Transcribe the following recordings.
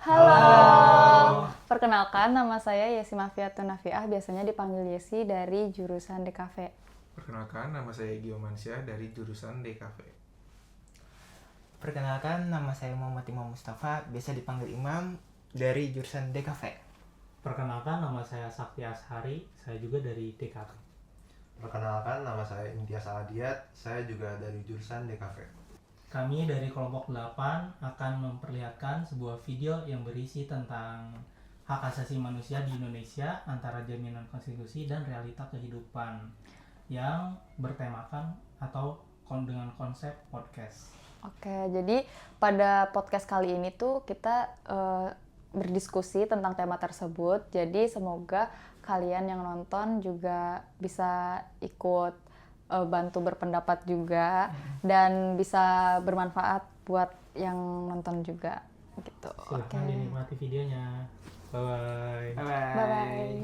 Halo. Perkenalkan, nama saya Yesi Mafiatun Nafiah, biasanya dipanggil Yesi dari jurusan DKV. Perkenalkan, nama saya Gio Mansyah dari jurusan DKV. Perkenalkan, nama saya Muhammad Imam Mustafa, biasa dipanggil Imam dari jurusan DKV. Perkenalkan, nama saya Sakti Ashari, saya juga dari DKV. Perkenalkan, nama saya Imtiaz Aladiat, saya juga dari jurusan DKV. Kami dari kelompok 8 akan memperlihatkan sebuah video yang berisi tentang hak asasi manusia di Indonesia antara jaminan konstitusi dan realita kehidupan yang bertemakan atau dengan konsep podcast. Oke, jadi pada podcast kali ini tuh kita berdiskusi tentang tema tersebut. Jadi semoga kalian yang nonton juga bisa ikut bantu berpendapat juga dan bisa bermanfaat buat yang nonton juga gitu. Silahkan dinikmati videonya. Bye-bye. Bye-bye.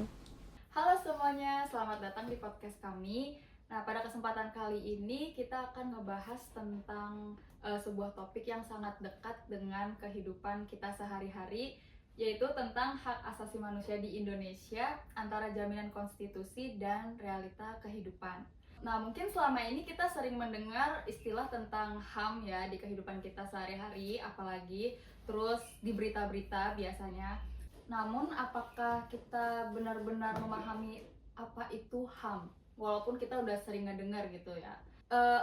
Halo semuanya, selamat datang di podcast kami. Nah, pada kesempatan kali ini kita akan ngebahas tentang sebuah topik yang sangat dekat dengan kehidupan kita sehari-hari, yaitu tentang hak asasi manusia di Indonesia antara jaminan konstitusi dan realita kehidupan. Nah, mungkin selama ini kita sering mendengar istilah tentang HAM ya di kehidupan kita sehari-hari, apalagi terus di berita-berita biasanya. Namun, apakah kita benar-benar memahami apa itu HAM? Walaupun kita udah sering ngedengar gitu ya.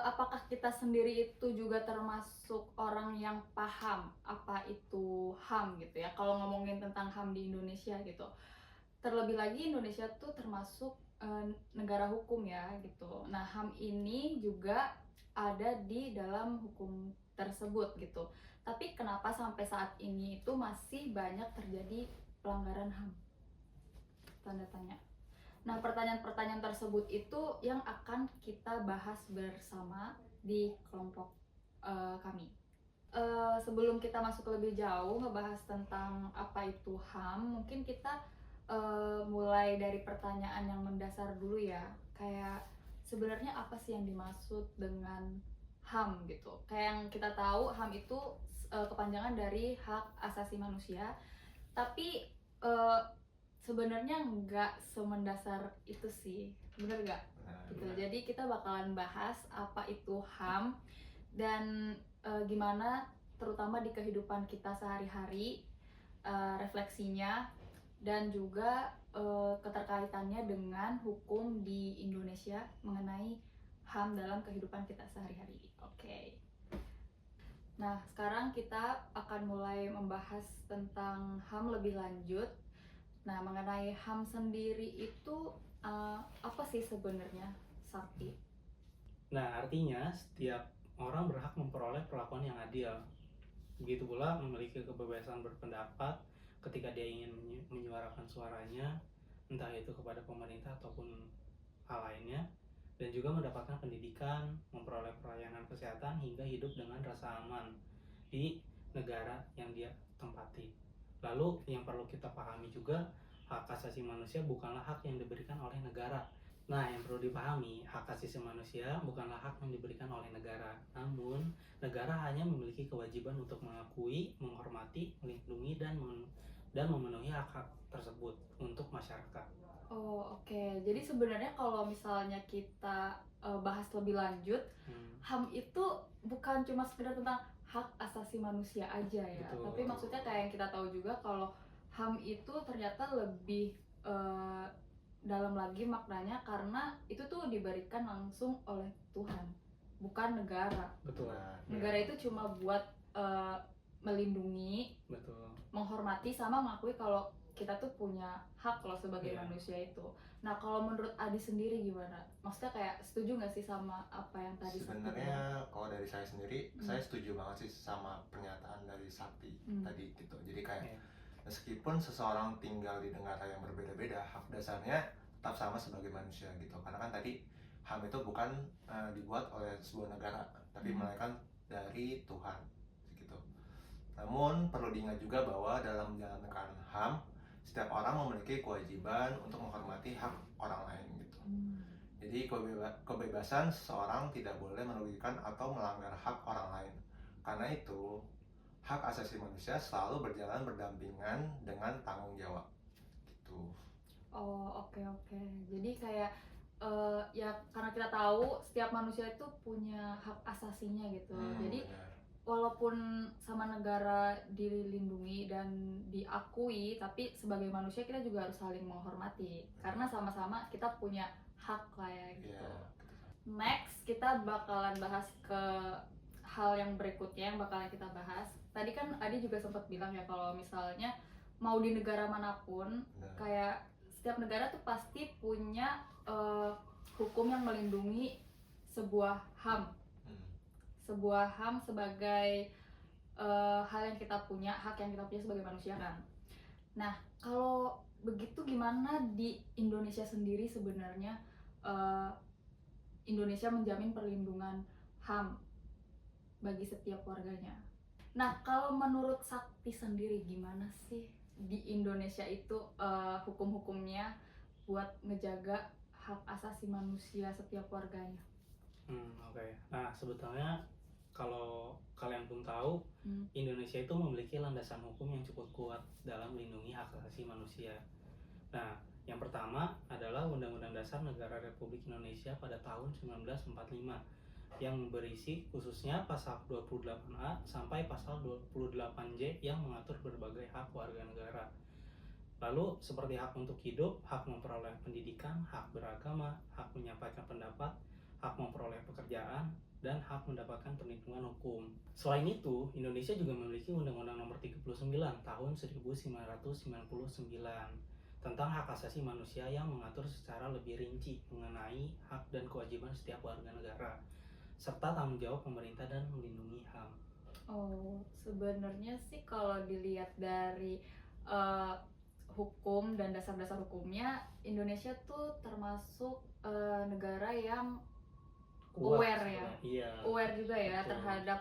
Apakah kita sendiri itu juga termasuk orang yang paham apa itu HAM gitu ya? Kalau ngomongin tentang HAM di Indonesia gitu. Terlebih lagi Indonesia tuh termasuk negara hukum ya gitu. Nah, HAM ini juga ada di dalam hukum tersebut gitu. Tapi kenapa sampai saat ini itu masih banyak terjadi pelanggaran HAM? Tanda tanya. Nah, pertanyaan-pertanyaan tersebut itu yang akan kita bahas bersama di kelompok kami. Sebelum kita masuk lebih jauh ngebahas tentang apa itu HAM, mungkin kita mulai dari pertanyaan yang mendasar dulu ya. Kayak sebenarnya apa sih yang dimaksud dengan HAM gitu? Kayak yang kita tahu HAM itu kepanjangan dari hak asasi manusia, tapi sebenarnya nggak semendasar itu sih, bener nggak? Gitu. Jadi kita bakalan bahas apa itu HAM dan gimana terutama di kehidupan kita sehari-hari, refleksinya dan juga keterkaitannya dengan hukum di Indonesia mengenai HAM dalam kehidupan kita sehari-hari. Oke. Nah, sekarang kita akan mulai membahas tentang HAM lebih lanjut. Nah, mengenai HAM sendiri itu apa sih sebenarnya, Sakti? Nah, artinya setiap orang berhak memperoleh perlakuan yang adil. Begitu pula memiliki kebebasan berpendapat ketika dia ingin menyuarakan suaranya, entah itu kepada pemerintah ataupun hal lainnya, dan juga mendapatkan pendidikan, memperoleh pelayanan kesehatan, hingga hidup dengan rasa aman di negara yang dia tempati. Lalu yang perlu kita pahami juga, hak asasi manusia bukanlah hak yang diberikan oleh negara. Nah, yang perlu dipahami, hak asasi manusia bukanlah hak yang diberikan oleh negara, namun negara hanya memiliki kewajiban untuk mengakui, menghormati, melindungi, dan memenuhi hak-hak tersebut untuk masyarakat. Oh, oke. Jadi sebenarnya kalau misalnya kita bahas lebih lanjut, HAM itu bukan cuma sekedar tentang hak asasi manusia aja ya. Betul. Tapi maksudnya kayak yang kita tahu juga kalau HAM itu ternyata lebih dalam lagi maknanya, karena itu tuh diberikan langsung oleh Tuhan, bukan negara. Betul. Negara itu cuma buat melindungi, Betul. menghormati, sama mengakui kalau kita tuh punya hak loh sebagai manusia itu. Nah, kalau menurut Adi sendiri gimana? Maksudnya kayak setuju nggak sih sama apa yang tadi Sakti bilang? Sebenarnya kalau dari saya sendiri, saya setuju banget sih sama pernyataan dari Sakti tadi gitu. Jadi kayak meskipun seseorang tinggal di negara yang berbeda-beda, hak dasarnya tetap sama sebagai manusia gitu. Karena kan tadi HAM itu bukan dibuat oleh sebuah negara, tapi melainkan dari Tuhan gitu. Namun perlu diingat juga bahwa dalam menjalankan HAM, setiap orang memiliki kewajiban untuk menghormati hak orang lain gitu. Jadi kebebasan seseorang tidak boleh merugikan atau melanggar hak orang lain. Karena itu hak asasi manusia selalu berjalan berdampingan dengan tanggung jawab gitu. Oh, oke oke. Jadi kayak ya karena kita tahu setiap manusia itu punya hak asasinya gitu. Jadi Benar. walaupun sama negara dilindungi dan diakui, tapi sebagai manusia kita juga harus saling menghormati karena sama-sama kita punya hak lah ya gitu. Iya. Next, kita bakalan bahas ke hal yang berikutnya yang bakalan kita bahas. Tadi kan Adi juga sempat bilang ya kalau misalnya mau di negara manapun, Benar. kayak setiap negara tuh pasti punya hukum yang melindungi sebuah HAM. Sebuah HAM sebagai hal yang kita punya, hak yang kita punya sebagai manusia kan. Nah, kalau begitu gimana di Indonesia sendiri sebenarnya Indonesia menjamin perlindungan HAM bagi setiap warganya. Nah, kalau menurut Sakti sendiri gimana sih di Indonesia itu hukum-hukumnya buat ngejaga hak asasi manusia setiap warganya? Oke. Nah, sebetulnya kalau kalian belum tahu, Indonesia itu memiliki landasan hukum yang cukup kuat dalam melindungi hak asasi manusia. Nah, yang pertama adalah Undang-Undang Dasar Negara Republik Indonesia pada tahun 1945 yang berisi khususnya pasal 28A sampai pasal 28J yang mengatur berbagai hak warga negara. Lalu seperti hak untuk hidup, hak memperoleh pendidikan, hak beragama, hak menyampaikan pendapat, hak memperoleh pekerjaan, dan hak mendapatkan perlindungan hukum. Selain itu, Indonesia juga memiliki Undang-Undang Nomor 39 Tahun 1999 tentang hak asasi manusia yang mengatur secara lebih rinci mengenai hak dan kewajiban setiap warga negara, serta tanggung jawab pemerintah dan melindungi HAM. Oh, sebenarnya sih kalau dilihat dari hukum dan dasar-dasar hukumnya, Indonesia tuh termasuk negara yang Kuat aware ya, sebenarnya. Iya, aware juga ya betul. terhadap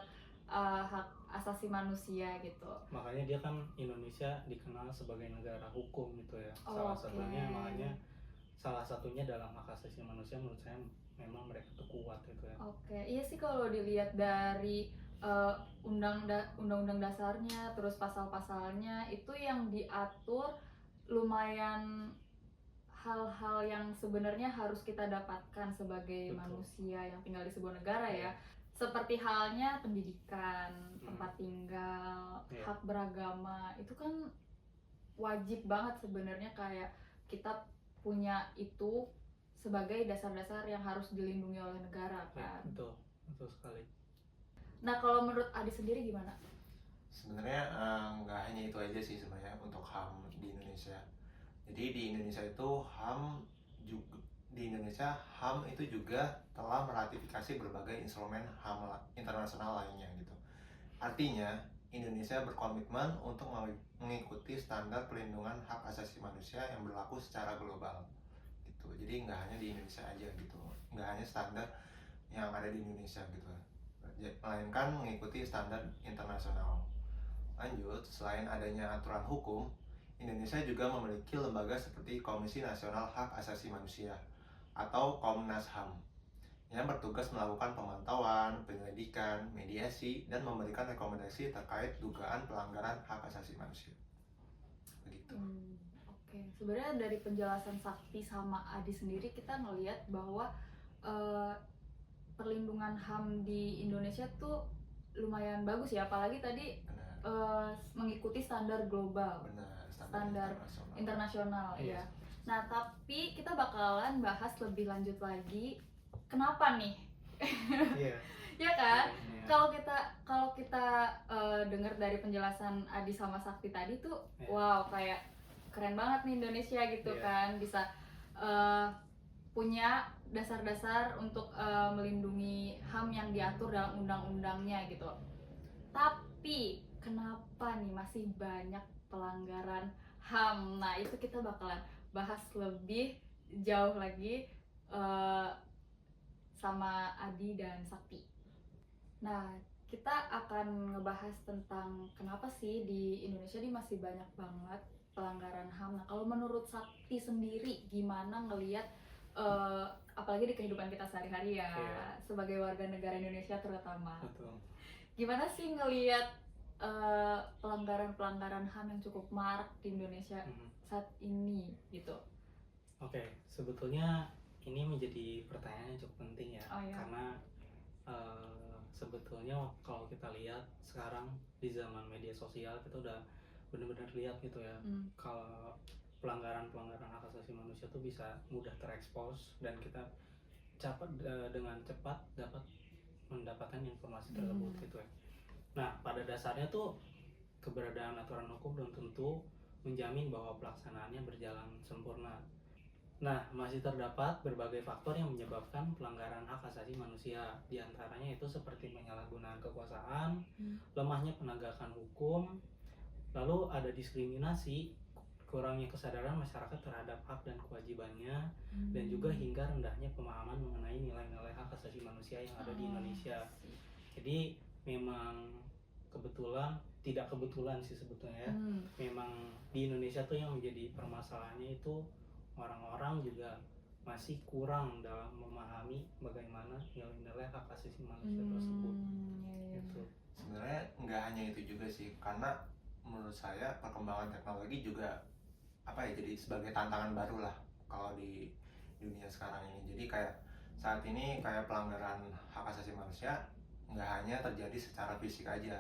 hak asasi manusia gitu. Makanya dia kan Indonesia dikenal sebagai negara hukum gitu ya. Oh, Salah satunya dalam hak asasi manusia menurut saya memang mereka tuh kuat gitu ya. Oke, iya sih kalau dilihat dari undang-undang dasarnya, terus pasal-pasalnya itu yang diatur lumayan hal-hal yang sebenarnya harus kita dapatkan sebagai Betul. manusia yang tinggal di sebuah negara ya. Seperti halnya pendidikan, tempat tinggal, hak beragama, itu kan wajib banget sebenarnya kayak kita punya itu sebagai dasar-dasar yang harus dilindungi oleh negara kan. Betul sekali. Nah, kalau menurut Adi sendiri gimana? Sebenarnya nggak hanya itu aja sih sebenarnya untuk HAM di Indonesia. Jadi di Indonesia itu HAM itu juga telah meratifikasi berbagai instrumen HAM internasional lainnya gitu. Artinya Indonesia berkomitmen untuk mengikuti standar perlindungan hak asasi manusia yang berlaku secara global gitu. Jadi nggak hanya di Indonesia aja gitu, nggak hanya standar yang ada di Indonesia gitu, melainkan mengikuti standar internasional. Lanjut, selain adanya aturan hukum, Indonesia juga memiliki lembaga seperti Komisi Nasional Hak Asasi Manusia atau Komnas HAM yang bertugas melakukan pemantauan, penyelidikan, mediasi, dan memberikan rekomendasi terkait dugaan pelanggaran hak asasi manusia. Begitu. Oke. Sebenarnya dari penjelasan Sakti sama Adi sendiri kita ngelihat bahwa perlindungan HAM di Indonesia tuh lumayan bagus ya, apalagi tadi mengikuti standar global. Benar, standar internasional ya. Nah, tapi kita bakalan bahas lebih lanjut lagi. Kenapa nih? Iya. Ya kan? Kalau kita dengar dari penjelasan Adi sama Sakti tadi tuh, wow, kayak keren banget nih Indonesia gitu kan, bisa punya dasar-dasar untuk melindungi HAM yang diatur dalam undang-undangnya gitu. Tapi kenapa nih masih banyak pelanggaran HAM? Nah, itu kita bakalan bahas lebih jauh lagi sama Adi dan Sakti. Nah, kita akan ngebahas tentang kenapa sih di Indonesia ini masih banyak banget pelanggaran HAM. Nah, kalau menurut Sakti sendiri gimana ngelihat apalagi di kehidupan kita sehari-hari ya, sebagai warga negara Indonesia terutama. Betul. Gimana sih ngelihat pelanggaran-pelanggaran HAM yang cukup marak di Indonesia saat ini gitu? Oke, sebetulnya ini menjadi pertanyaan yang cukup penting ya, Oh, iya. karena sebetulnya kalau kita lihat sekarang di zaman media sosial kita udah benar-benar lihat gitu ya, kalau pelanggaran-pelanggaran hak asasi manusia tuh bisa mudah terekspos dan kita dengan cepat dapat mendapatkan informasi tersebut gitu ya. Nah, pada dasarnya tuh keberadaan aturan hukum belum tentu menjamin bahwa pelaksanaannya berjalan sempurna. Nah, masih terdapat berbagai faktor yang menyebabkan pelanggaran hak asasi manusia. Di antaranya itu seperti penyalahgunaan kekuasaan, lemahnya penegakan hukum, lalu ada diskriminasi, kurangnya kesadaran masyarakat terhadap hak dan kewajibannya, dan juga hingga rendahnya pemahaman mengenai nilai-nilai hak asasi manusia yang ada di Indonesia. Jadi memang tidak kebetulan sih sebetulnya ya. Memang di Indonesia tuh yang menjadi permasalahannya itu orang-orang juga masih kurang dalam memahami bagaimana nilai-nilai hak asasi manusia tersebut. Gitu. Sebenarnya nggak hanya itu juga sih, karena menurut saya perkembangan teknologi juga jadi sebagai tantangan baru lah kalau di dunia sekarang ini. Jadi kayak saat ini kayak pelanggaran hak asasi manusia nggak hanya terjadi secara fisik aja,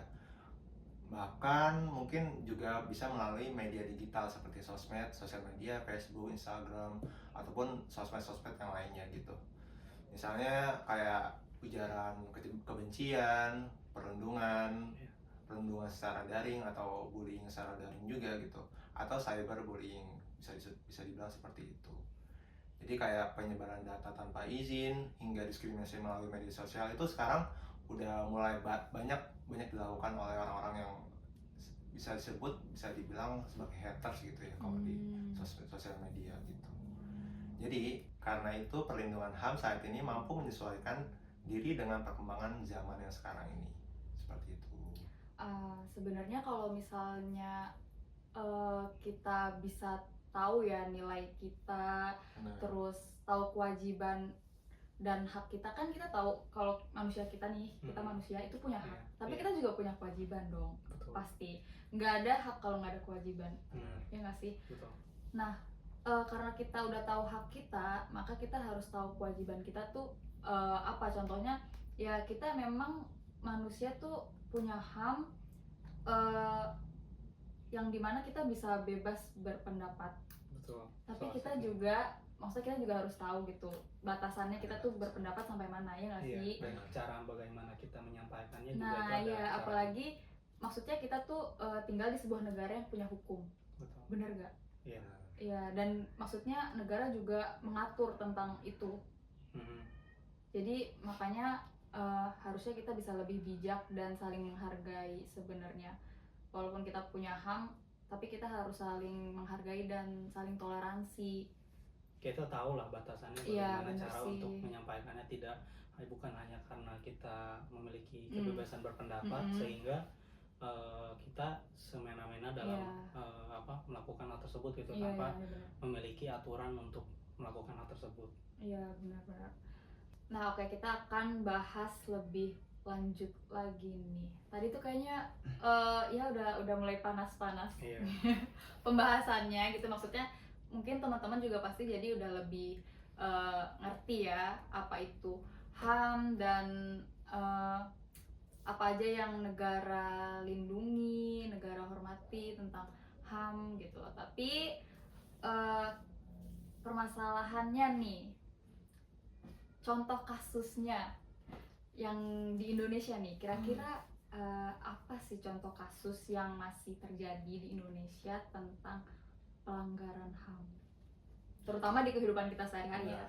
bahkan mungkin juga bisa melalui media digital seperti sosmed, sosial media, Facebook, Instagram, ataupun sosmed-sosmed yang lainnya gitu. Misalnya kayak ujaran kebencian, perundungan secara daring atau bullying secara daring juga gitu, atau cyberbullying bisa dibilang seperti itu. Jadi kayak penyebaran data tanpa izin hingga diskriminasi melalui media sosial itu sekarang udah mulai banyak dilakukan oleh orang-orang yang bisa dibilang sebagai haters gitu ya kalau di sosial media gitu. Jadi karena itu perlindungan HAM saat ini mampu menyesuaikan diri dengan perkembangan zaman yang sekarang ini. Seperti itu. Sebenarnya kalau misalnya kita bisa tahu ya nilai kita, terus tahu kewajiban dan hak kita, kan kita tahu kalau manusia kita nih, kita manusia itu punya hak, tapi kita juga punya kewajiban dong. Betul. Pasti nggak ada hak kalau nggak ada kewajiban, ya nggak sih? Betul. Nah, karena kita udah tahu hak kita, maka kita harus tahu kewajiban kita tuh apa. Contohnya ya kita memang manusia tuh punya HAM yang dimana kita bisa bebas berpendapat. Betul. Tapi kita juga, maksudnya kita juga harus tahu gitu batasannya kita tuh berpendapat sampai mana, ya nggak sih? Dan cara bagaimana kita menyampaikannya juga Nah itu ada ya, cara. apalagi maksudnya kita tuh tinggal di sebuah negara yang punya hukum. Betul. Bener gak? Iya. Iya, dan maksudnya negara juga mengatur tentang itu. Jadi makanya harusnya kita bisa lebih bijak dan saling menghargai sebenarnya. Walaupun kita punya HAM, tapi kita harus saling menghargai dan saling toleransi. Kita tahu lah batasannya Iya, bagaimana bener cara sih. untuk menyampaikannya, bukan hanya karena kita memiliki kebebasan berpendapat sehingga kita semena-mena dalam melakukan hal tersebut gitu, tanpa memiliki aturan untuk melakukan hal tersebut. Iya, benar-benar. Nah, oke, kita akan bahas lebih lanjut lagi nih. Tadi tuh kayaknya ya udah mulai panas-panas pembahasannya gitu. Maksudnya mungkin teman-teman juga pasti jadi udah lebih ngerti ya apa itu HAM dan apa aja yang negara lindungi, negara hormati tentang HAM gitu loh. Tapi permasalahannya nih, contoh kasusnya yang di Indonesia nih, kira-kira apa sih contoh kasus yang masih terjadi di Indonesia tentang pelanggaran HAM, terutama di kehidupan kita sehari-hari ya.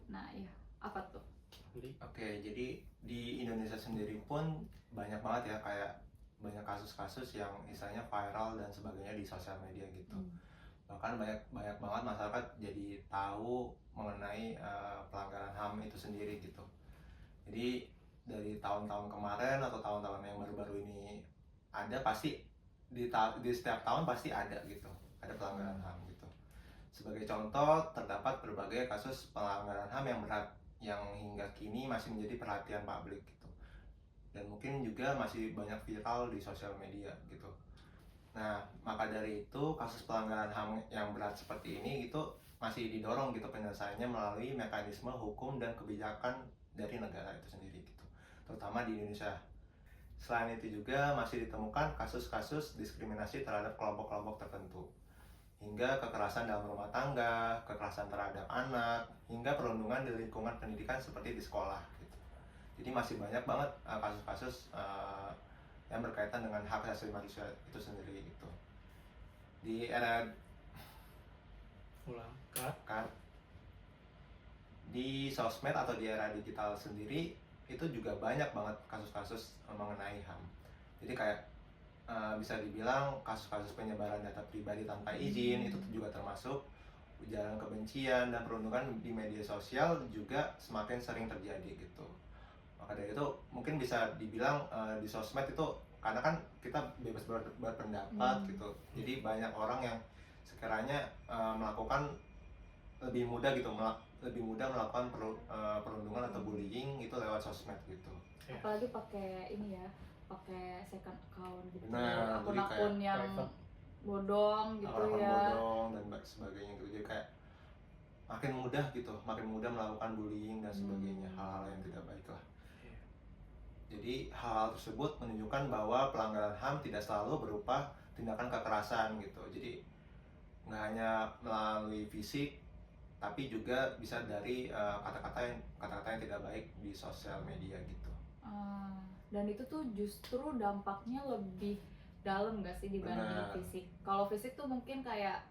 Nah ya, apa tuh? Oke, jadi di Indonesia sendiri pun banyak banget ya, kayak banyak kasus-kasus yang istilahnya viral dan sebagainya di sosial media gitu. Bahkan banyak banget masyarakat jadi tahu mengenai pelanggaran HAM itu sendiri gitu. Jadi dari tahun-tahun kemarin atau tahun-tahun yang baru-baru ini ada, pasti di setiap tahun pasti ada gitu, ada pelanggaran HAM gitu. Sebagai contoh, terdapat berbagai kasus pelanggaran HAM yang berat yang hingga kini masih menjadi perhatian publik gitu. dan mungkin juga masih banyak viral di sosial media gitu. Nah, maka dari itu kasus pelanggaran HAM yang berat seperti ini itu masih didorong gitu penyelesaiannya melalui mekanisme hukum dan kebijakan dari negara itu sendiri gitu, terutama di Indonesia. Selain itu juga masih ditemukan kasus-kasus diskriminasi terhadap kelompok-kelompok tertentu, hingga kekerasan dalam rumah tangga, kekerasan terhadap anak, hingga perundungan di lingkungan pendidikan seperti di sekolah gitu. Jadi masih banyak banget kasus-kasus yang berkaitan dengan hak asasi manusia itu sendiri gitu. Di era di sosmed atau di era digital sendiri itu juga banyak banget kasus-kasus mengenai HAM. Jadi kayak bisa dibilang kasus-kasus penyebaran data pribadi tanpa izin itu juga termasuk, ujaran kebencian dan perundungan di media sosial juga semakin sering terjadi gitu. Maka dari itu mungkin bisa dibilang di sosmed itu karena kan kita bebas berpendapat gitu, jadi banyak orang yang sekiranya melakukan lebih mudah melakukan perundungan atau bullying itu lewat sosmed gitu. Apalagi pakai ini ya, pakai second account gitu, Benar, akun-akun yang private, bodong gitu akun ya. bodong dan sebagainya gitu. Jadi kayak makin mudah melakukan bullying dan sebagainya, hal-hal yang tidak baik lah. Jadi hal-hal tersebut menunjukkan bahwa pelanggaran HAM tidak selalu berupa tindakan kekerasan gitu. Jadi nggak hanya melalui fisik, tapi juga bisa dari kata-kata yang tidak baik di sosial media gitu. Dan itu tuh justru dampaknya lebih dalam nggak sih dibanding Benar. fisik. Kalau fisik tuh mungkin kayak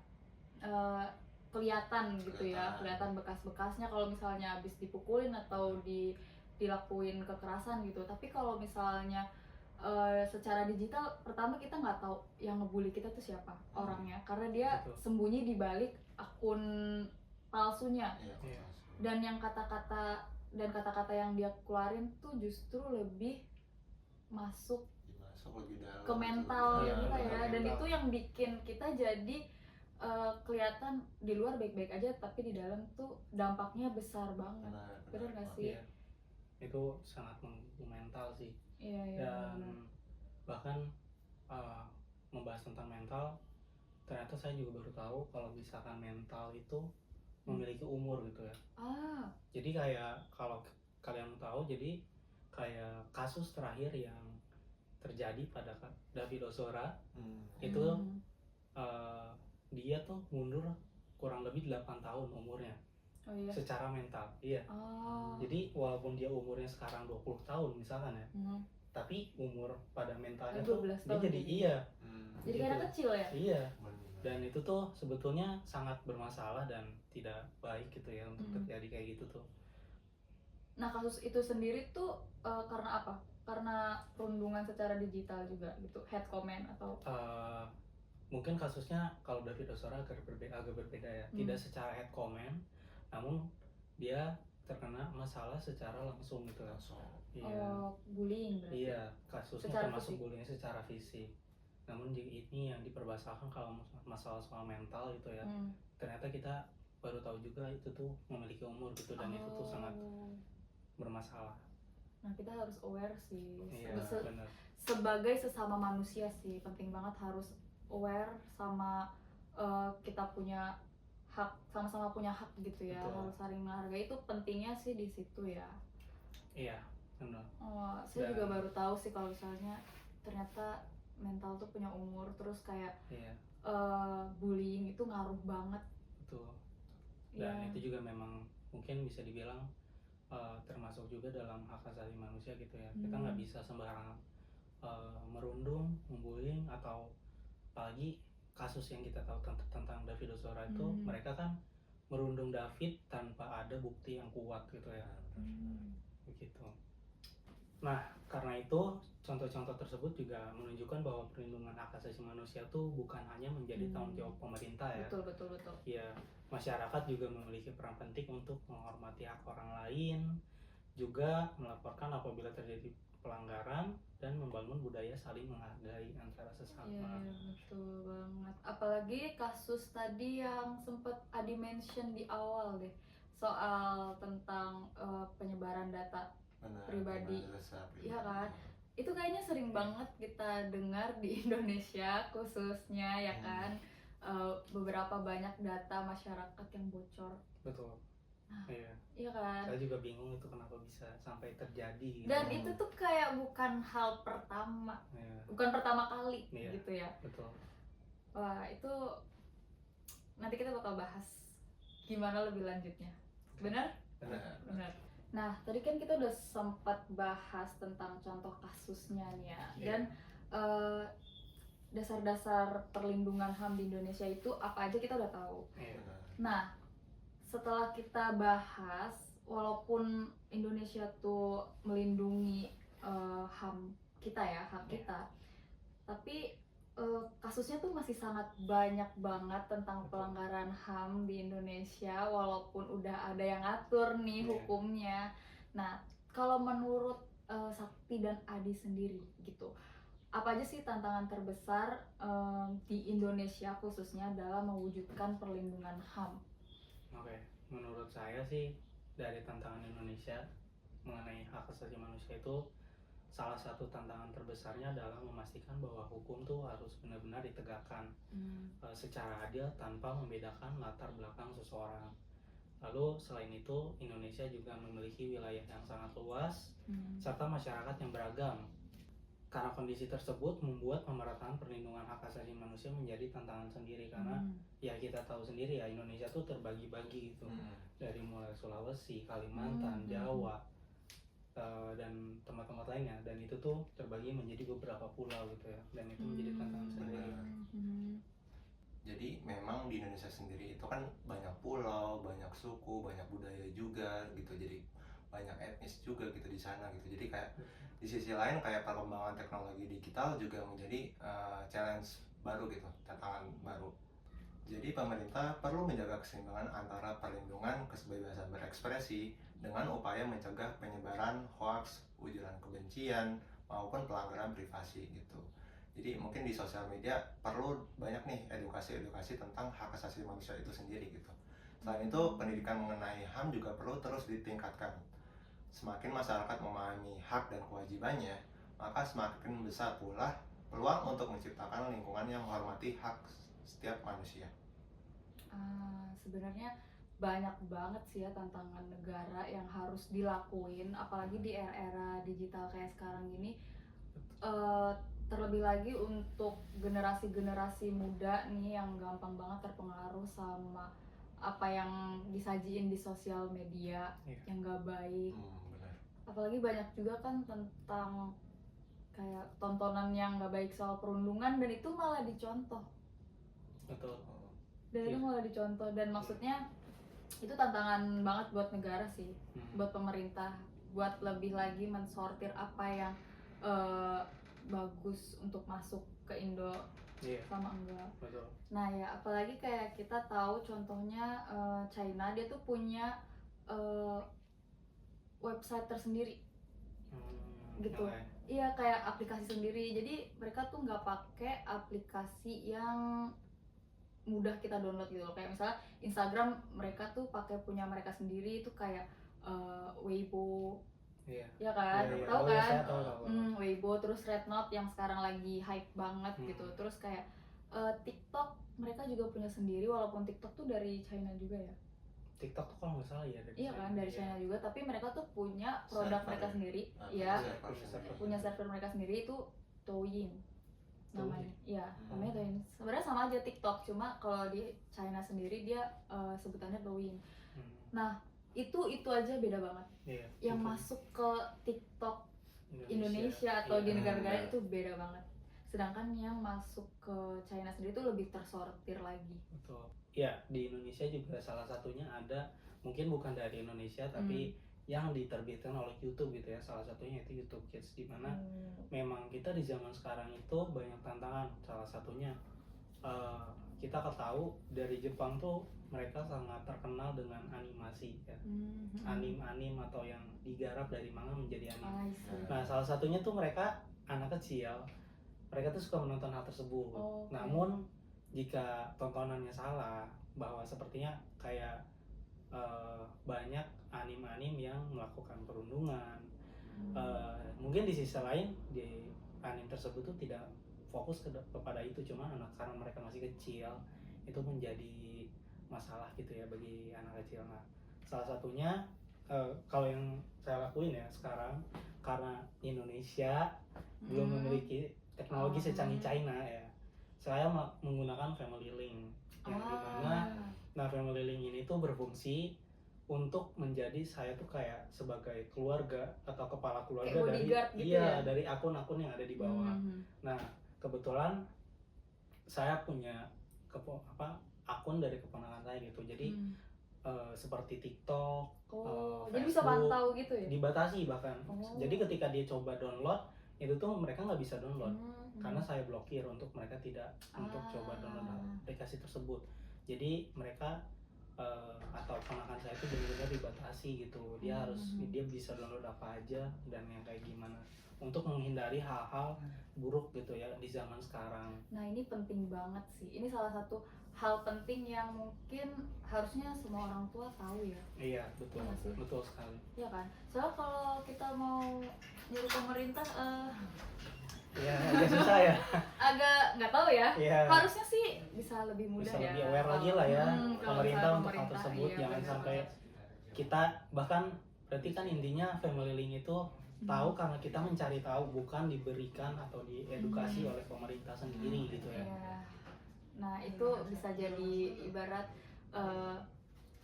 kelihatan gitu ya, kelihatan bekas-bekasnya kalau misalnya habis dipukulin atau dilakuin kekerasan gitu. Tapi kalau misalnya secara digital, pertama kita nggak tahu yang ngebully kita tuh siapa orangnya, karena dia Betul. sembunyi di balik akun palsunya. Iya. Dan kata-kata yang dia keluarin tuh justru lebih masuk Lebih dalam ke mental Iya, kita benar, ya, dan mental. itu yang bikin kita jadi kelihatan di luar baik-baik aja, tapi di dalam tuh dampaknya besar banget. Bener nggak sih? Iya. Itu sangat mental sih. Iya, Dan bener. bahkan membahas tentang mental, ternyata saya juga baru tahu kalau misalkan mental itu memiliki umur gitu ya. Jadi kayak kalau kalian tahu, jadi kayak kasus terakhir yang terjadi pada David Ozora itu dia tuh mundur kurang lebih 8 tahun umurnya. Oh iya. Secara mental. Iya. Jadi walaupun dia umurnya sekarang 20 tahun misalkan ya, tapi umur pada mentalnya tuh 12 dia tahun jadi gitu. iya. Jadi karena kecil ya. Iya. Dan itu tuh sebetulnya sangat bermasalah dan tidak baik gitu ya untuk terjadi kayak gitu tuh. Nah, kasus itu sendiri tuh karena apa? Karena perundungan secara digital juga gitu, head comment atau Mungkin kasusnya kalau David Ozora agak berbeda ya. Tidak secara head comment, namun dia terkena masalah secara langsung gitu ya. Iya. bullying berarti. Iya, kasusnya Secara termasuk fisik. bullying secara fisik. Namun ini yang dipermasalahkan kalau masalah soal mental gitu ya. Ternyata kita baru tahu juga itu tuh memiliki umur gitu, dan itu tuh sangat bermasalah. Nah, kita harus aware sih. Iya, benar. Sebagai sesama manusia sih, penting banget harus aware sama kita punya hak, sama-sama punya hak gitu ya. Betul. Harus saling menghargai, itu pentingnya sih di situ ya. Iya, benar. Saya juga baru tahu sih kalau misalnya ternyata mental tuh punya umur, terus kayak Iya, bullying itu ngaruh banget. betul. Dan Iya. itu juga memang mungkin bisa dibilang termasuk juga dalam hak asasi manusia gitu ya. Kita nggak bisa sembarangan merundung, membullying, atau apalagi kasus yang kita tahu tentang David Ozora itu, mereka kan merundung David tanpa ada bukti yang kuat gitu ya. Begitu. Nah, karena itu contoh-contoh tersebut juga menunjukkan bahwa perlindungan hak asasi manusia itu bukan hanya menjadi tanggung jawab pemerintah ya. Betul. Ya, masyarakat juga memiliki peran penting untuk menghormati hak orang lain, juga melaporkan apabila terjadi pelanggaran, dan membangun budaya saling menghargai antara sesama. Iya, betul banget. Apalagi kasus tadi yang sempat Adi mention di awal deh, soal tentang penyebaran data pribadi. Iya kan? itu kayaknya sering banget kita dengar di Indonesia khususnya ya kan. Beberapa banyak data masyarakat yang bocor. Betul. Iya. Iya kan? Saya juga bingung itu kenapa bisa sampai terjadi. Dan itu tuh kayak bukan hal pertama, Iya. bukan pertama kali Iya. gitu ya. Betul. Wah, itu nanti kita bakal bahas gimana lebih lanjutnya. Benar? Benar. Benar. Nah, tadi kan kita udah sempat bahas tentang contoh kasusnya nih ya. Iya. Dan dasar-dasar perlindungan HAM di Indonesia itu apa aja kita udah tahu. Iya. Benar. Nah, setelah kita bahas, walaupun Indonesia tuh melindungi HAM kita ya, hak kita, tapi kasusnya tuh masih sangat banyak banget tentang pelanggaran HAM di Indonesia, walaupun udah ada yang ngatur nih Iya. hukumnya. Nah, kalau menurut Sakti dan Adi sendiri gitu, apa aja sih tantangan terbesar di Indonesia khususnya dalam mewujudkan perlindungan HAM? Oke, menurut saya sih dari tantangan Indonesia mengenai hak asasi manusia itu salah satu tantangan terbesarnya adalah memastikan bahwa hukum tuh harus benar-benar ditegakkan secara adil tanpa membedakan latar belakang seseorang. Lalu selain itu Indonesia juga memiliki wilayah yang sangat luas serta masyarakat yang beragam. Karena kondisi tersebut membuat pemerataan perlindungan hak asasi manusia menjadi tantangan sendiri karena ya kita tahu sendiri ya Indonesia tuh terbagi-bagi gitu. Dari mulai Sulawesi, Kalimantan, Jawa, dan tempat-tempat lainnya, dan itu tuh terbagi menjadi beberapa pulau gitu ya, dan itu menjadi tantangan sendiri. Jadi memang di Indonesia sendiri itu kan banyak pulau, banyak suku, banyak budaya juga gitu. Jadi banyak etnis juga gitu di sana gitu. Jadi kayak di sisi lain kayak perkembangan teknologi digital juga menjadi challenge baru gitu, tantangan baru. Jadi pemerintah perlu menjaga keseimbangan antara perlindungan kebebasan berekspresi dengan upaya mencegah penyebaran hoaks, ujaran kebencian, maupun pelanggaran privasi gitu. Jadi mungkin di sosial media perlu banyak nih edukasi tentang hak asasi manusia itu sendiri gitu. Selain itu pendidikan mengenai HAM juga perlu terus ditingkatkan. Semakin masyarakat memahami hak dan kewajibannya, maka semakin besar pula peluang untuk menciptakan lingkungan yang menghormati hak setiap manusia. Sebenarnya banyak banget sih ya tantangan negara yang harus dilakuin, apalagi di era digital kayak sekarang ini. Terlebih lagi untuk generasi-generasi muda nih yang gampang banget terpengaruh sama apa yang disajiin di sosial media yang gak baik. Benar. Apalagi banyak juga kan tentang kayak tontonan yang gak baik soal perundungan, dan itu malah dicontoh. Betul. Dan itu malah dicontoh, dan maksudnya itu tantangan banget buat negara sih, buat pemerintah, buat lebih lagi mensortir apa yang bagus untuk masuk ke Indo sama enggak. Betul. Nah ya apalagi kayak kita tahu contohnya China, dia tuh punya website tersendiri gitu. Iya, kayak aplikasi sendiri. Jadi mereka tuh nggak pakai aplikasi yang mudah kita download gitu loh. Kayak misalnya Instagram, mereka tuh pakai punya mereka sendiri, itu kayak Weibo. Iya. Ya kan? Iya, iya. Tahu Oh, iya, kan? saya tahu. Weibo, terus Rednote yang sekarang lagi hype banget gitu. Terus kayak TikTok, mereka juga punya sendiri, walaupun TikTok tuh dari China juga ya. TikTok tuh kalau nggak salah ya dari Iya kan, dari China juga, tapi mereka tuh punya produk Server. mereka sendiri. Iya, Ya, punya server mereka sendiri, itu Douyin namanya. Iya, namanya Douyin. Sebenarnya sama aja TikTok, cuma kalau di China sendiri dia sebutannya Douyin. Nah, itu aja beda banget. Iya. Yang masuk ke TikTok Indonesia atau di negara-negara itu beda banget. Sedangkan yang masuk ke China sendiri itu lebih tersortir lagi. Betul. Ya, di Indonesia juga salah satunya ada, mungkin bukan dari Indonesia tapi yang diterbitkan oleh YouTube gitu ya. Salah satunya itu YouTube Kids, di mana memang kita di zaman sekarang itu banyak tantangan. Salah satunya kita tahu dari Jepang tuh mereka sangat terkenal dengan animasi ya. Anim atau yang digarap dari manga menjadi anime. Nah, salah satunya tuh mereka anak kecil, mereka tuh suka menonton hal tersebut. Namun jika tontonannya salah, bahwa sepertinya kayak banyak anim-anim yang melakukan perundungan, Mungkin di sisi lain di anime tersebut tuh tidak fokus kepada itu, cuma karena mereka masih kecil itu menjadi masalah gitu ya bagi anak kecil. Nah, salah satunya kalau yang saya lakuin ya sekarang, karena Indonesia belum memiliki teknologi secanggih China ya, saya menggunakan Family Link yang dimana Family Link ini tuh berfungsi untuk menjadi saya tuh kayak sebagai keluarga atau kepala keluarga dari gitu ya? dari akun-akun yang ada di bawah. Nah, kebetulan saya punya akun dari keponakan saya gitu. Jadi seperti TikTok, jadi bisa Facebook, pantau gitu ya? dibatasi bahkan. Jadi ketika dia coba download, itu tuh mereka nggak bisa download karena saya blokir untuk mereka tidak untuk coba download aplikasi tersebut. Jadi mereka atau keponakan saya itu benar-benar dibatasi gitu. Dia dia bisa download apa aja dan yang kayak gimana untuk menghindari hal-hal buruk gitu ya di zaman sekarang. Nah, ini penting banget sih. Ini salah satu hal penting yang mungkin harusnya semua orang tua tahu ya. Iya, betul. Iya sih? Betul sekali. Iya kan? Soalnya kalau kita mau nyuruh pemerintah Ya, agak susah ya. agak nggak tahu ya. Iya. Harusnya sih bisa lebih mudah Bisa ya. lebih aware lagi lah ya kalau pemerintah misalnya untuk hal tersebut. iya, Jangan benar sampai banget. kita bahkan berarti kan intinya Family Link itu tahu karena kita mencari tahu, bukan diberikan atau diedukasi oleh pemerintah sendiri gitu ya. Iya. Nah, itu bisa jadi ibarat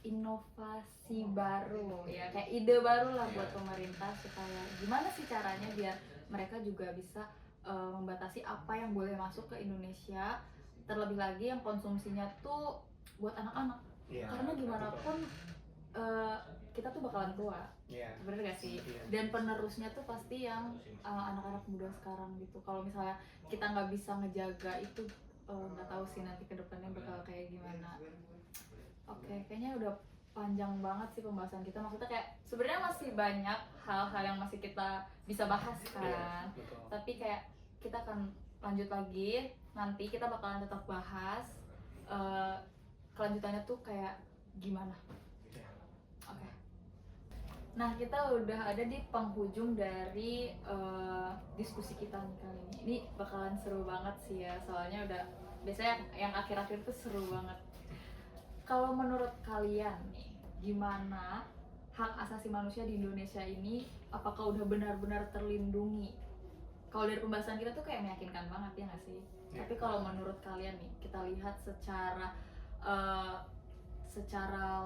inovasi baru ya, kayak ide baru lah buat pemerintah supaya gimana sih caranya biar mereka juga bisa membatasi apa yang boleh masuk ke Indonesia, terlebih lagi yang konsumsinya tuh buat anak-anak. Iya, Karena gimana betul. pun kita tuh bakalan tua, Iya. bener gak sih? Iya. Dan penerusnya tuh pasti yang anak-anak muda sekarang gitu. Kalau misalnya kita nggak bisa ngejaga itu, nggak tahu sih nanti kedepannya bakal kayak gimana. Oke, kayaknya udah panjang banget sih pembahasan kita. Maksudnya kayak sebenarnya masih banyak hal-hal yang masih kita bisa bahas kan. Iya, betul. Tapi kayak kita akan lanjut lagi. Nanti kita bakalan tetap bahas kelanjutannya tuh kayak gimana. Iya. Oke. Nah, kita udah ada di penghujung dari diskusi kita nih kali ini. Ini bakalan seru banget sih ya. Soalnya udah biasanya yang akhir-akhir tuh seru banget. Kalau menurut kalian nih, gimana hak asasi manusia di Indonesia ini? Apakah udah benar-benar terlindungi? Kalau dari pembahasan kita tuh kayak meyakinkan banget ya nggak sih? Ya. Tapi kalau menurut kalian nih, kita lihat secara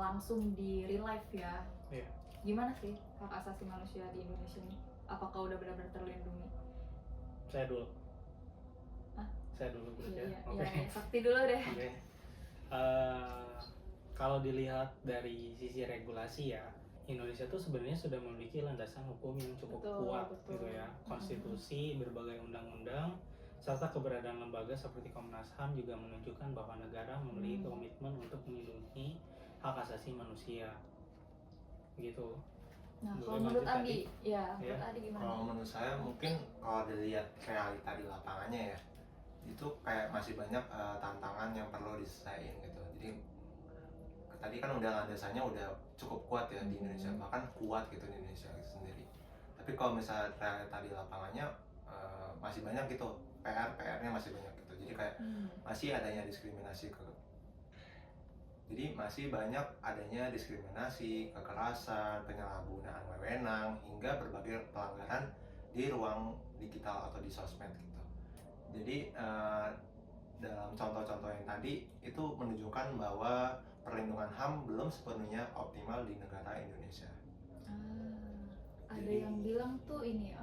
langsung di real life ya. Iya. Gimana sih hak asasi manusia di Indonesia ini? Apakah udah benar-benar terlindungi? Saya dulu. Hah? Saya dulu berarti ya. Iya, Oke. iya, Sakti dulu deh. Oke. Kalau dilihat dari sisi regulasi ya, Indonesia tuh sebenarnya sudah memiliki landasan hukum yang cukup Betul, kuat betul. gitu ya. Konstitusi, berbagai undang-undang, serta keberadaan lembaga seperti Komnas HAM juga menunjukkan bahwa negara memiliki komitmen untuk melindungi hak asasi manusia. Gitu. Nah, Boleh kalau menurut lanjut Adi, ya, Ya. menurut Adi gimana? Kalau menurut saya mungkin kalau dilihat realita di lapangannya ya, itu kayak masih banyak tantangan yang perlu diselesaikan gitu. Jadi tadi kan udah landasannya udah cukup kuat ya di Indonesia, bahkan kuat gitu di Indonesia gitu sendiri. Tapi kalau misalnya realita di lapangannya masih banyak gitu, PR-nya masih banyak gitu. Jadi kayak masih adanya diskriminasi Jadi masih banyak adanya diskriminasi, kekerasan, penyalahgunaan wewenang, hingga berbagai pelanggaran di ruang digital atau di sosmed gitu. Jadi dalam contoh-contoh yang tadi itu menunjukkan bahwa perlindungan HAM belum sepenuhnya optimal di negara Indonesia. Ada Jadi- yang bilang tuh ini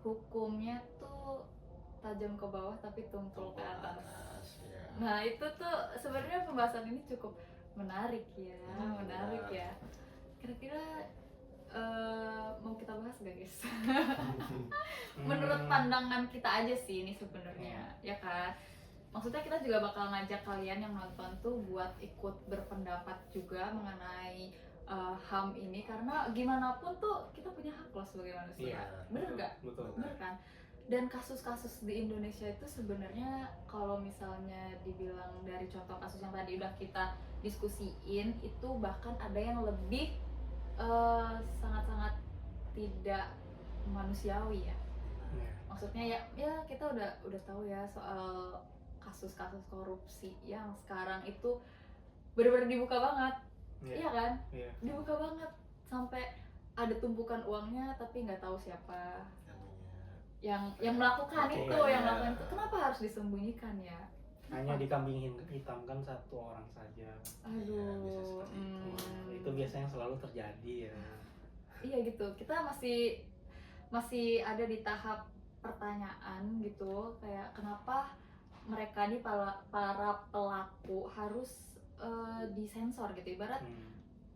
hukumnya tuh tajam ke bawah tapi tumpul ke atas. Ya. Nah, itu tuh sebenarnya pembahasan ini cukup menarik ya, menarik ya. Kira-kira mau kita bahas gak guys? Menurut pandangan kita aja sih ini sebenarnya, ya kan? Maksudnya kita juga bakal ngajak kalian yang nonton tuh buat ikut berpendapat juga mengenai HAM ini, karena gimana pun tuh kita punya hak loh sebagai manusia. Iya, Bener gak? Betul. Bener kan? Dan kasus-kasus di Indonesia itu sebenarnya kalau misalnya dibilang dari contoh kasus yang tadi udah kita diskusiin, itu bahkan ada yang lebih sangat-sangat tidak manusiawi ya. Iya. Maksudnya ya kita udah tahu ya soal kasus-kasus korupsi yang sekarang itu benar-benar dibuka banget. Iya kan? Iya. Dibuka banget sampai ada tumpukan uangnya tapi nggak tahu siapa yang melakukan Oke, itu, iya. yang melakukan itu. Kenapa harus disembunyikan ya? Hanya dikambing hitamkan satu orang saja. Aduh, bisa seperti Itu biasanya selalu terjadi ya. iya gitu. Kita masih ada di tahap pertanyaan gitu, kayak kenapa mereka nih para pelaku harus disensor gitu. Ibarat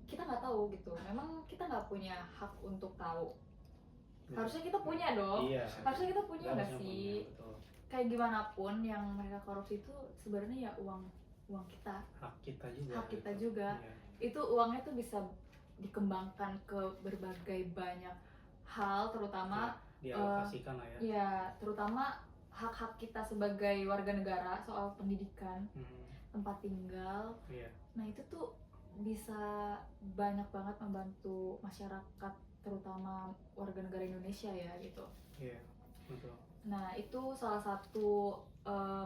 kita nggak tahu gitu. Memang kita nggak punya hak untuk tahu. Harusnya kita punya dong. Iya. Harusnya kita punya Kita nggak harusnya sih? punya, betul. Kayak gimana pun yang mereka korupsi itu sebenarnya ya uang kita. Hak kita juga. Hak kita gitu. juga. Iya. Itu uangnya tuh bisa dikembangkan ke berbagai banyak hal, terutama Dialokasikan lah ya. ya terutama hak-hak kita sebagai warga negara soal pendidikan, tempat tinggal. Iya. Nah itu tuh bisa banyak banget membantu masyarakat, terutama warga negara Indonesia ya gitu. Iya. Betul. Nah itu salah satu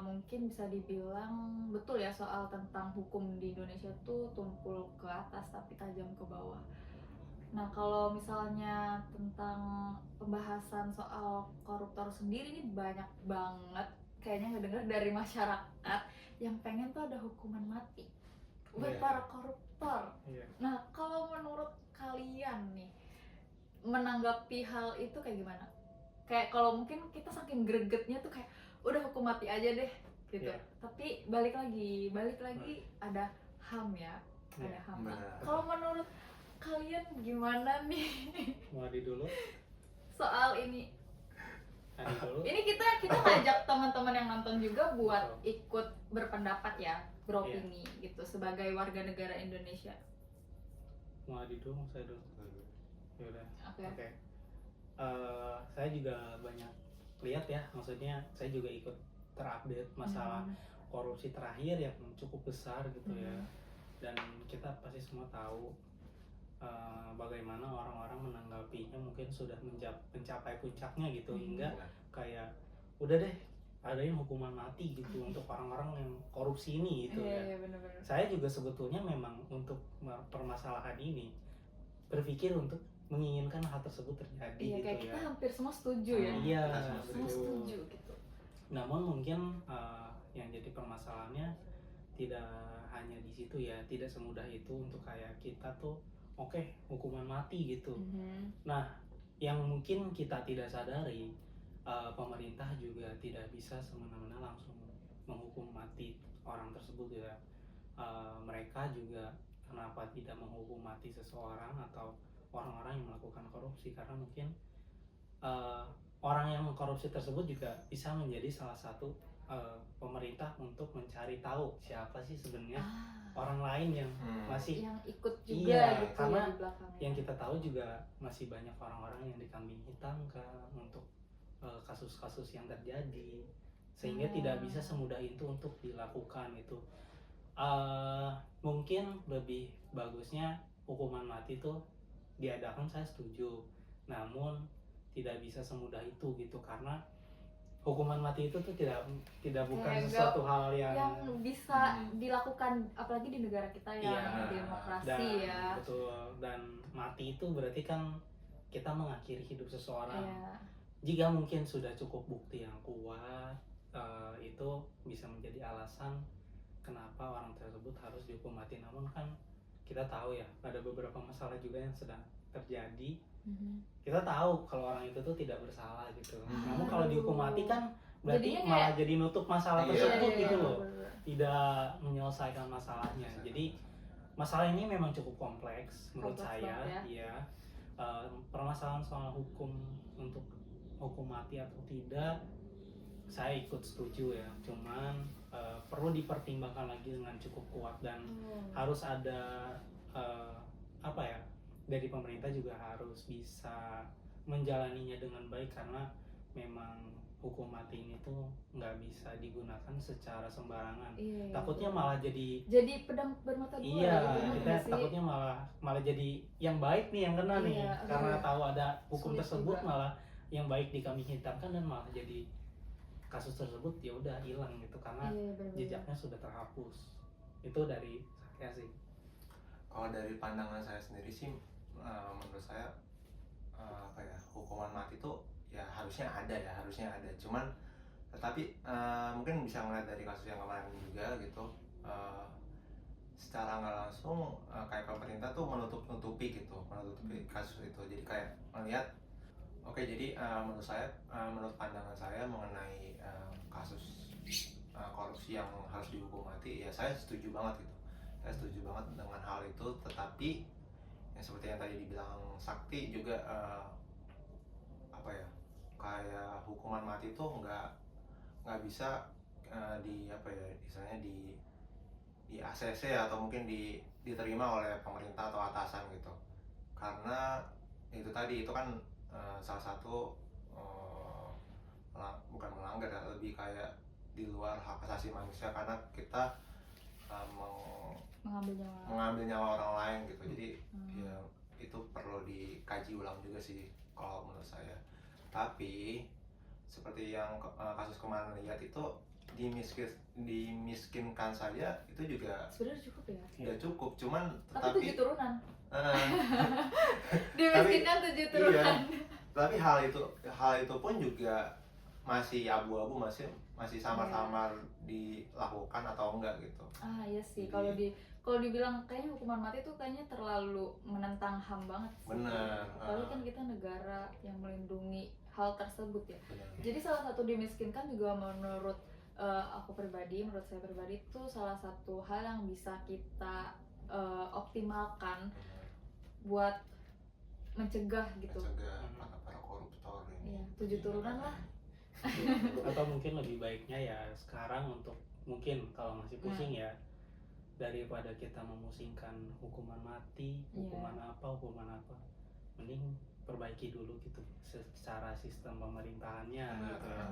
mungkin bisa dibilang betul ya soal tentang hukum di Indonesia tuh tumpul ke atas tapi tajam ke bawah. Nah kalau misalnya tentang pembahasan soal koruptor sendiri ini banyak banget kayaknya ngedenger dari masyarakat yang pengen tuh ada hukuman mati buat Iya. para koruptor. Iya. Nah kalau menurut kalian nih menanggapi hal itu kayak gimana? Kayak kalau mungkin kita saking gregetnya tuh kayak udah hukum mati aja deh gitu. Iya. Tapi balik lagi ada HAM ya, ada Iya, HAM. Nah, benar. kalau menurut kalian gimana nih Adi dulu. soal ini? Adi dulu. Ini kita ngajak teman-teman yang nonton juga buat Betul. ikut berpendapat ya, beropini gitu sebagai warga negara Indonesia. Mau Adi dulu, mau saya dulu. Ya udah. Oke. Oke. Saya juga banyak lihat ya, maksudnya saya juga ikut terupdate masalah korupsi terakhir yang cukup besar gitu ya. Dan kita pasti semua tahu bagaimana orang-orang menanggapinya mungkin sudah mencapai puncaknya gitu, hingga kayak udah deh adain hukuman mati gitu untuk orang-orang yang korupsi ini gitu ya. Iya benar-benar. Saya juga sebetulnya memang untuk permasalahan ini berpikir untuk menginginkan hal tersebut terjadi Iya gitu kayak ya. kita hampir semua setuju ya. Iya, Semua betul. setuju gitu. Namun mungkin yang jadi permasalahannya tidak hanya di situ ya, tidak semudah itu untuk kayak kita tuh oke, hukuman mati gitu. Nah, yang mungkin kita tidak sadari, pemerintah juga tidak bisa semena-mena langsung menghukum mati orang tersebut ya. Mereka juga kenapa tidak menghukum mati seseorang atau orang-orang yang melakukan korupsi, karena mungkin orang yang korupsi tersebut juga bisa menjadi salah satu pemerintah untuk mencari tahu siapa sih sebenarnya orang lain yang masih yang ikut juga Iya, gitu karena ya di belakangnya. yang kita tahu juga masih banyak orang-orang yang dikambing hitamkan untuk kasus-kasus yang terjadi, sehingga tidak bisa semudah itu untuk dilakukan itu. Mungkin lebih bagusnya hukuman mati itu diadakan, saya setuju, namun tidak bisa semudah itu gitu, karena hukuman mati itu tuh tidak bukan Kayak sesuatu hal yang bisa dilakukan apalagi di negara kita yang Iya, demokrasi dan, ya. betul, dan mati itu berarti kan kita mengakhiri hidup seseorang. Iya. Jika mungkin sudah cukup bukti yang kuat, itu bisa menjadi alasan kenapa orang tersebut harus dihukum mati. Namun kan kita tahu ya, ada beberapa masalah juga yang sedang terjadi. Kita tahu kalau orang itu tuh tidak bersalah gitu. Namun kalau dihukum mati kan berarti Jadinya malah jadi nutup masalah Iya, tersebut iya, gitu iya, loh. bener-bener. Tidak menyelesaikan masalahnya. Jadi masalah ini memang cukup kompleks menurut Kompleks saya. banget Iya. Permasalahan soal hukum untuk hukum mati atau tidak, saya ikut setuju ya. Cuman perlu dipertimbangkan lagi dengan cukup kuat, dan harus ada apa ya, dari pemerintah juga harus bisa menjalaninya dengan baik, karena memang hukum mati ini tuh nggak bisa digunakan secara sembarangan. Iya, Takutnya betul. malah jadi Jadi pedang bermata dua iya, gitu, bener kita nggak sih? takutnya malah jadi yang baik nih yang kena nih, Iya, aduh, karena tahu ada hukum sulit tersebut juga. malah yang baik dikambing hitamkan dan malah jadi kasus tersebut ya udah hilang gitu karena Iya, bener-bener. jejaknya sudah terhapus. Itu dari saya sih. Kalau dari pandangan saya sendiri sih, menurut saya apa ya, hukuman mati itu ya harusnya ada. Cuman tetapi mungkin bisa ngeliat dari kasus yang kemarin juga gitu, secara nggak langsung kayak pemerintah tuh menutupi kasus itu. Jadi kayak melihat, oke, jadi menurut pandangan saya mengenai kasus korupsi yang harus dihukum mati, ya saya setuju banget gitu. Saya setuju banget dengan hal itu, tetapi yang seperti yang tadi dibilang Sakti juga, apa ya, kayak hukuman mati itu nggak bisa di apa ya, misalnya di ACC atau mungkin diterima oleh pemerintah atau atasan gitu, karena itu tadi itu kan salah satu bukan melanggar ya, lebih kayak di luar hak asasi manusia karena kita mengambil nyawa orang lain gitu. Jadi ya itu perlu dikaji ulang juga sih kalau menurut saya. Tapi seperti yang kasus kemarin lihat itu, dimiskinkan saja itu juga Sebenarnya cukup ya. udah cukup, cuman Tapi 7 turunan. eh, Dimiskinkan 7 turunan. tapi hal itu pun juga masih abu-abu, masih samar-samar dilakukan atau enggak gitu. Iya sih, Jadi- kalau dibilang kayaknya hukuman mati tuh kayaknya terlalu menentang HAM banget sih. Bener. Apalagi kan kita negara yang melindungi hal tersebut ya. Benar. Jadi salah satu dimiskinkan juga menurut menurut saya pribadi itu salah satu hal yang bisa kita optimalkan buat mencegah gitu. Mencegah para koruptor ini. Iya, 7 turunan lah. Atau mungkin lebih baiknya ya sekarang untuk mungkin kalau masih pusing ya, daripada kita memusingkan hukuman mati, hukuman apa, mending perbaiki dulu gitu secara sistem pemerintahannya gitu ya.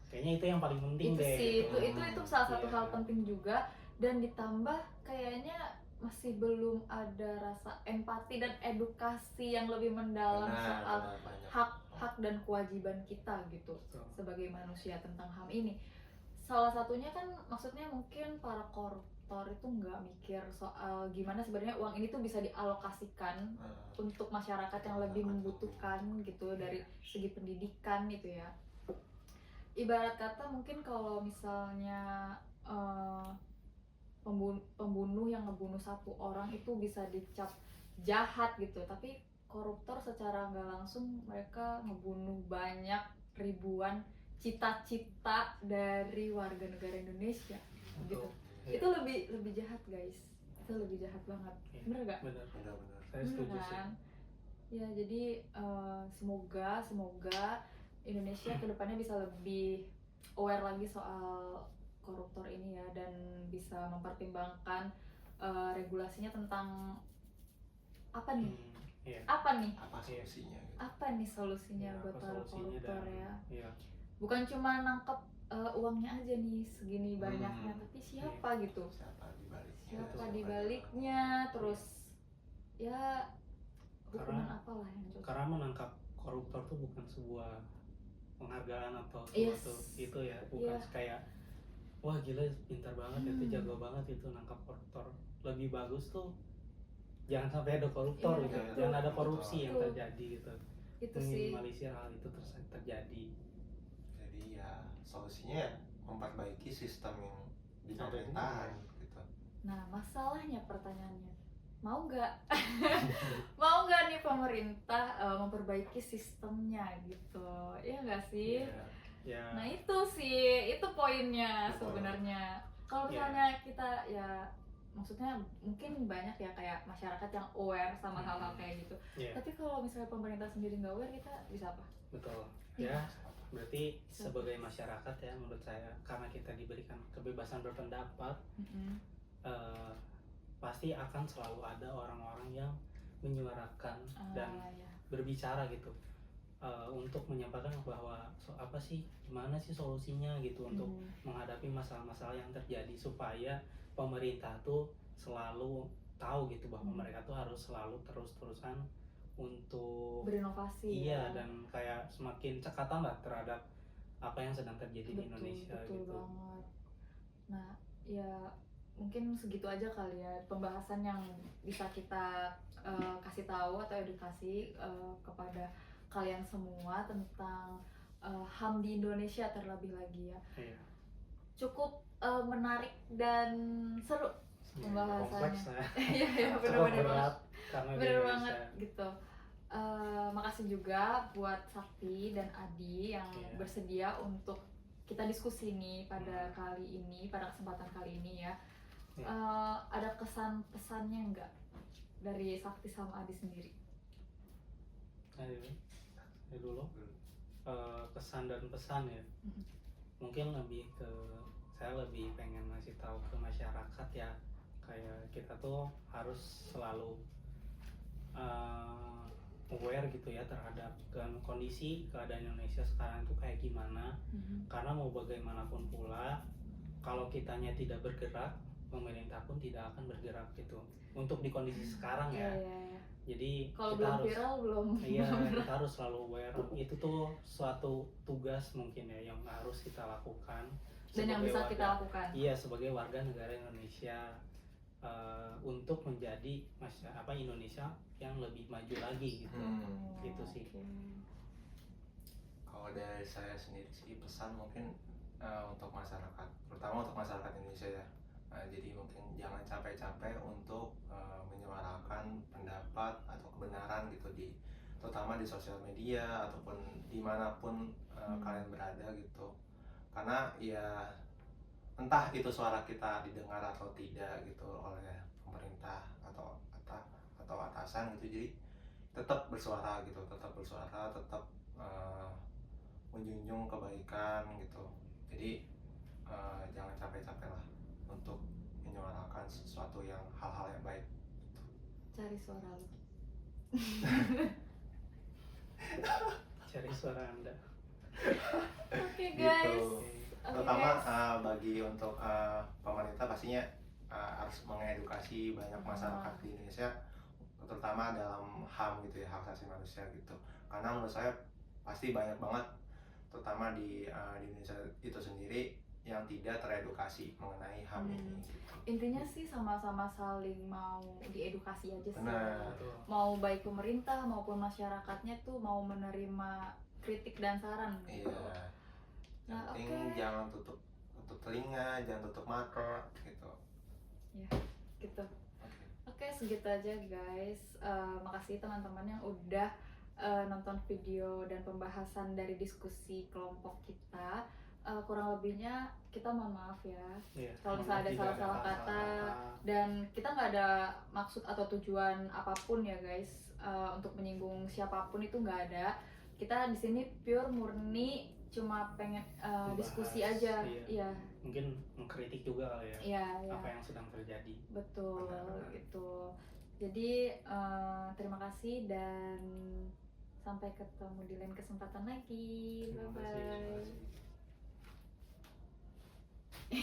Kayaknya itu yang paling penting Itu deh. sih, gitu. itu salah satu Iya. hal penting juga, dan ditambah kayaknya masih belum ada rasa empati dan edukasi yang lebih mendalam soal banyak. hak dan kewajiban kita gitu Betul. sebagai manusia tentang HAM ini. Salah satunya kan maksudnya mungkin para koruptor itu nggak mikir soal gimana sebenarnya uang ini tuh bisa dialokasikan untuk masyarakat yang lebih membutuhkan gitu, dari segi pendidikan gitu ya. Ibarat kata mungkin kalau misalnya pembunuh yang ngebunuh satu orang itu bisa dicap jahat gitu, tapi koruptor secara nggak langsung mereka ngebunuh banyak ribuan cita-cita dari warga negara Indonesia gitu. Iya. Itu lebih jahat guys, itu lebih jahat banget. Iya. Bener gak? Bener. Benar-benar. Saya setuju sih. Kan? Ya jadi semoga Indonesia kedepannya bisa lebih aware lagi soal koruptor ini ya, dan bisa mempertimbangkan regulasinya tentang apa nih? Iya. Apa nih? Apa solusinya gitu. Apa nih solusinya Iya, buat apa para solusinya koruptor dan- ya? Iya. Bukan cuma nangkep uangnya aja nih segini banyaknya, tapi siapa gitu? Siapa di baliknya? Siapa di baliknya? Terus ya hukuman Karena- apalah yang cocok? Karena menangkap koruptor tuh bukan sebuah penghargaan atau Yes. suatu itu ya, bukan Iya. kayak wah gila pintar banget itu, Hmm. jago banget itu nangkap koruptor. Lebih bagus tuh jangan sampai ada koruptor Iya, gitu, betul. jangan ada korupsi yang Betul. terjadi gitu, Itu sih. minimalisir hal itu terjadi. Jadi ya solusinya ya memperbaiki sistem yang di Ada di pemerintahan gitu. Nah, masalahnya pertanyaannya, mau nggak? Mau nggak nih pemerintah memperbaiki sistemnya gitu? Iya nggak sih? Ya, Nah itu sih, itu poinnya Itu poin. sebenarnya. Kalau Iya. misalnya kita ya, maksudnya mungkin banyak ya kayak masyarakat yang aware sama hal-hal kayak gitu. ya, Tapi kalau misalnya pemerintah sendiri nggak aware, kita bisa apa? betul. Iya. Ya, berarti sebagai masyarakat ya menurut saya, karena kita diberikan kebebasan berpendapat, pasti akan selalu ada orang-orang yang menyuarakan dan Ya. berbicara gitu. untuk menyampaikan bahwa apa sih, gimana sih solusinya gitu untuk menghadapi masalah-masalah yang terjadi, supaya pemerintah tuh selalu tahu gitu bahwa mereka tuh harus selalu terus-terusan untuk berinovasi iya, ya. dan kayak semakin cekatan lah terhadap apa yang sedang terjadi di Indonesia Betul gitu. banget. Nah, ya mungkin segitu aja kali ya pembahasan yang bisa kita kasih tahu atau edukasi kepada kalian semua tentang HAM di Indonesia terlebih lagi ya. Iya. Cukup menarik dan seru pembahasannya. Kompleks lah. Iya, Cukup benar-benar berat karena di bener Indonesia. banget gitu. Makasih juga buat Sakti dan Adi yang Iya. bersedia untuk kita diskusi nih pada kali ini, pada kesempatan kali ini ya. Iya. Ada kesan pesannya nggak dari Sakti sama Adi sendiri? Ayo dulu. Kesan dan pesan ya. Mungkin saya lebih pengen ngasih tahu ke masyarakat ya, kayak kita tuh harus selalu aware gitu ya terhadap kondisi keadaan Indonesia sekarang itu kayak gimana. Karena mau bagaimanapun pula, kalau kitanya tidak bergerak, pemerintah pun tidak akan bergerak gitu. Untuk di kondisi sekarang ya. Iya. Jadi Kalau kita belum harus viral belum. iya, kita harus selalu aware. Itu tuh suatu tugas mungkin ya yang harus kita lakukan Dan yang sebagai bisa kita warga. lakukan. Iya, sebagai warga negara Indonesia, untuk menjadi Indonesia yang lebih maju lagi gitu. Gitu sih. Oke. Kalau dari saya sendiri sih pesan mungkin untuk masyarakat, terutama untuk masyarakat Indonesia ya. Jadi mungkin jangan capek-capek untuk menyuarakan pendapat atau kebenaran gitu terutama di sosial media ataupun dimanapun kalian berada gitu. Karena ya entah itu suara kita didengar atau tidak gitu oleh pemerintah atau atasan gitu, jadi tetap bersuara gitu, tetap menjunjung kebaikan gitu. Jadi jangan capek-capek lah untuk menyuarakan sesuatu hal-hal yang baik. Cari suara lu. Cari suara Anda. Oke guys. Gitu. Oke, Terutama guys. bagi untuk pemerintah pastinya harus mengedukasi banyak masyarakat di Indonesia, terutama dalam HAM gitu ya, hak asasi manusia gitu. Karena menurut saya pasti banyak banget, terutama di Indonesia itu sendiri, yang tidak teredukasi mengenai HAM ini. Gitu. Intinya sih sama-sama saling mau diedukasi aja sih. Benar. Mau baik pemerintah maupun masyarakatnya tuh mau menerima kritik dan saran gitu. Iya. Yang Nah, penting oke. jangan tutup telinga, jangan tutup mata gitu. Ya, gitu. Oke. Oke, segitu aja guys. Makasih teman-teman yang udah nonton video dan pembahasan dari diskusi kelompok kita. Kurang lebihnya kita mohon maaf ya. Iya. Kalau misalnya ada Tidak salah-salah kata dan kita nggak ada maksud atau tujuan apapun ya guys, untuk menyinggung siapapun itu nggak ada. Kita di sini pure murni cuma pengen diskusi aja. Iya. Iya. Mungkin mengkritik juga kali ya. Iya, iya. Apa yang sedang terjadi. Betul, Benar. gitu. Jadi terima kasih dan sampai ketemu di lain kesempatan lagi. Terima Bye kasih. bye.